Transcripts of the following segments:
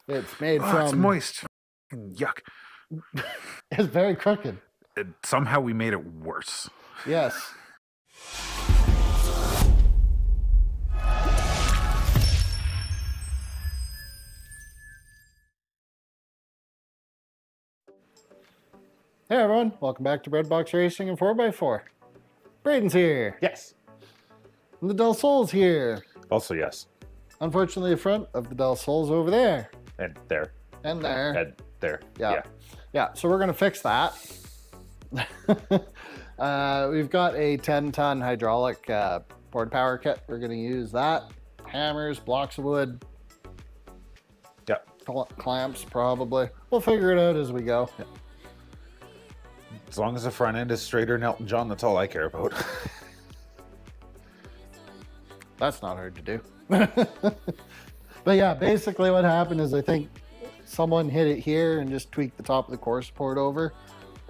It's made Oh, from... it's moist. Yuck. It's very crooked. Somehow we made it worse. Yes. Hey everyone, welcome back to Breadbox Racing and 4x4. Braden's here. Yes. And the Del Sol's here. Also yes. Unfortunately, the front of the Del Sol's over there. And there. And there. And there. Yeah, so we're going to fix that. We've got a 10-ton hydraulic board power kit. We're going to use that. Hammers, blocks of wood. Yep. Clamps, probably. We'll figure it out as we go. Yep. As long as the front end is straighter than Elton John, that's all I care about. That's not hard to do. But yeah, basically what happened is I think someone hit it here and just tweaked the top of the core support over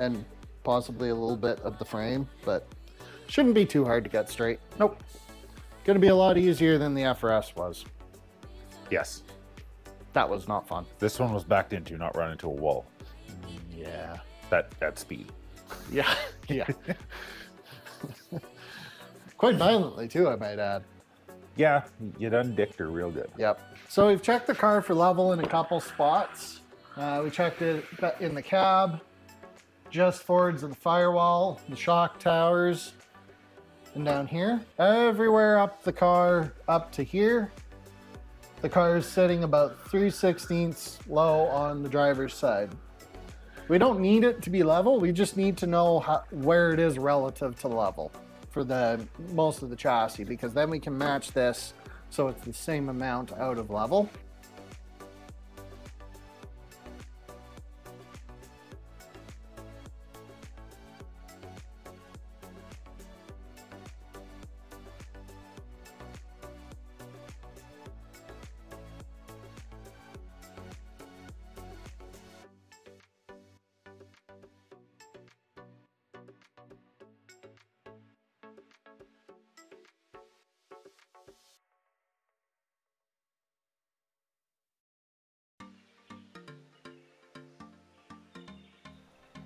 and possibly a little bit of the frame, but shouldn't be too hard to get straight. Nope. Gonna be a lot easier than the FRS was. Yes. That was not fun. This one was backed into, not run into a wall. Yeah. That speed. Yeah, yeah. Quite violently too, I might add. Yeah, you done dicked her real good. Yep. So we've checked the car for level in a couple spots. We checked it in the cab, just forwards of the firewall, the shock towers, and down here. Everywhere up the car, up to here. The car is sitting about 3/16 low on the driver's side. We don't need it to be level, we just need to know where it is relative to level for most of the chassis, because then we can match this so it's the same amount out of level.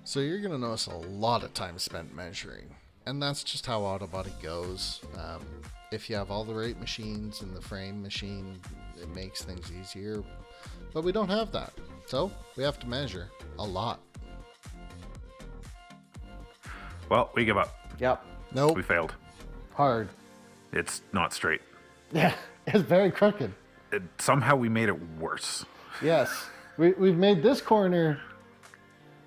So you're going to notice a lot of time spent measuring, and that's just how Autobody goes. If you have all the right machines in the frame machine, it makes things easier, but we don't have that. So we have to measure a lot. Well, we give up. Yep. Nope. We failed. Hard. It's not straight. Yeah, it's very crooked. Somehow we made it worse. Yes. We've made this corner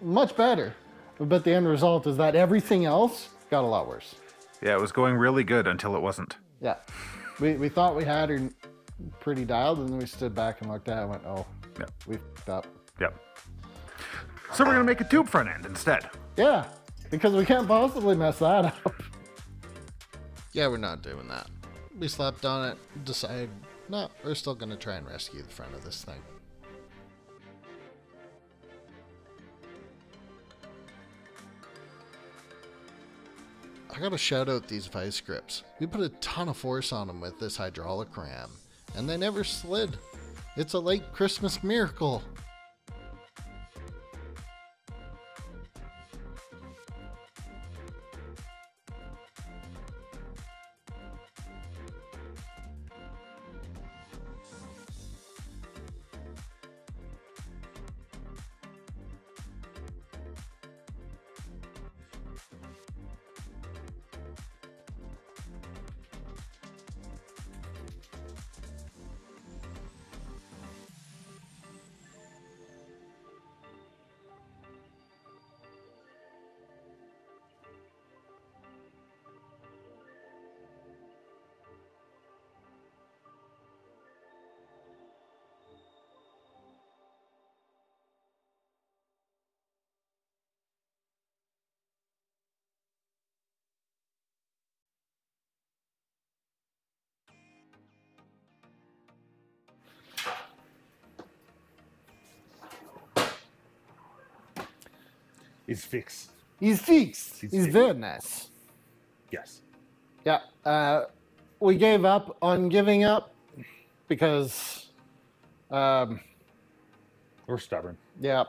much better, but the end result is that everything else got a lot worse. Yeah, it was going really good until it wasn't. Yeah. We thought we had her pretty dialed, and then we stood back and looked at it and went, oh, yep. We fucked up. Yep. So we're going to make a tube front end instead. Yeah, because we can't possibly mess that up. Yeah, we're not doing that. We slept on it, decided, no, we're still going to try and rescue the front of this thing. I gotta shout out these vice grips. We put a ton of force on them with this hydraulic ram, and they never slid. It's a late Christmas miracle. He's fixed. He's fixed. He's fixed. very nice. Yes. Yeah. We gave up on giving up because We're stubborn. Yeah.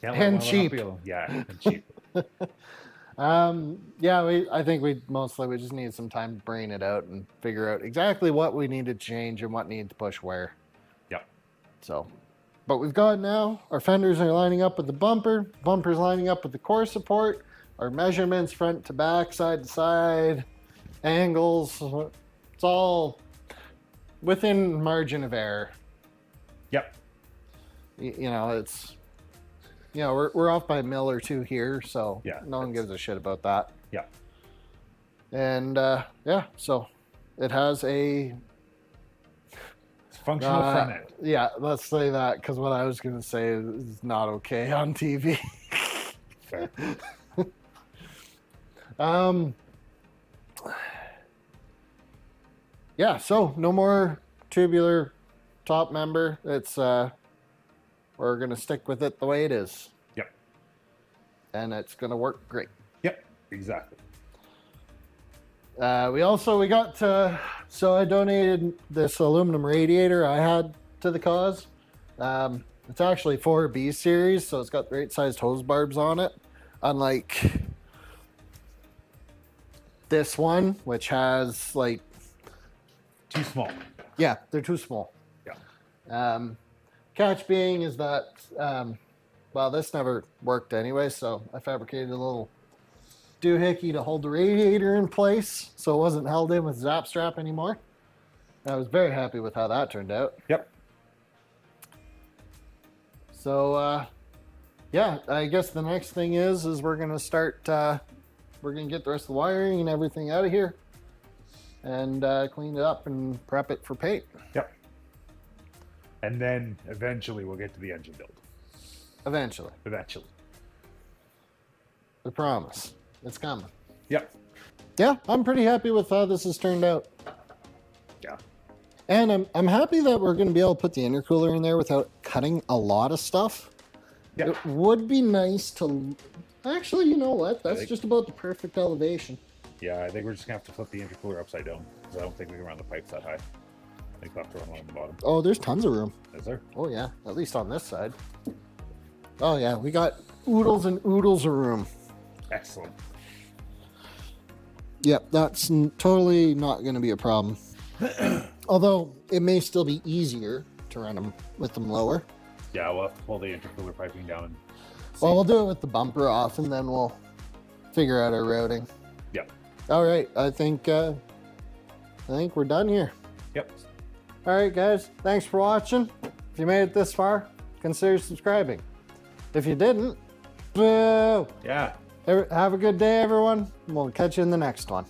Can't let And one cheap. be alone. Yeah, and cheap. Yeah, I think we just need some time to brain it out and figure out exactly what we need to change and what need to push where. Yep. So, but we've got now, our fenders are lining up with the bumper's lining up with the core support, our measurements front to back, side to side, angles, it's all within margin of error. Yep. You know, it's, you know, we're off by a mil or two here, so Yeah, no one gives a shit about that. Yeah. And yeah, so it has a It's functional front end. yeah, let's say that, because what I was going to say is not okay on TV. Fair. Yeah, so no more tubular top member. It's we're going to stick with it the way it is. Yep. And it's going to work great. Yep. Exactly. We got so I donated this aluminum radiator I had to the cause. It's actually 4B series, so it's got right sized hose barbs on it, unlike this one, which has like, Too small. yeah, they're too small. Yeah. Catch being is that well, this never worked anyway, so I fabricated a little doohickey to hold the radiator in place so it wasn't held in with zap strap anymore. I was very happy with how that turned out. Yep. So yeah, I guess the next thing is we're gonna start we're gonna get the rest of the wiring and everything out of here and clean it up and prep it for paint. Yep. And then eventually we'll get to the engine build. Eventually. Eventually. I promise. It's coming. Yep. Yeah, I'm pretty happy with how this has turned out. Yeah. And I'm happy that we're going to be able to put the intercooler in there without cutting a lot of stuff. Yeah. It would be nice to... Actually, you know what? That's think- just about the perfect elevation. Yeah, I think we're just going to have to flip the intercooler upside down because I don't think we can run the pipes that high. I think we'll have to run one on the bottom. Oh, there's tons of room. Is there? Oh, yeah. At least on this side. Oh, yeah. We got oodles and oodles of room. Excellent. Yep, that's totally not going to be a problem. Although, it may still be easier to run them with them lower. Yeah, we'll have to pull the intercooler piping down. And Well, we'll do it with the bumper off, and then we'll figure out our routing. Yep. All right, I think we're done here. Yep. All right, guys, thanks for watching. If you made it this far, consider subscribing. If you didn't, boo! Yeah. Have a good day, everyone. We'll catch you in the next one.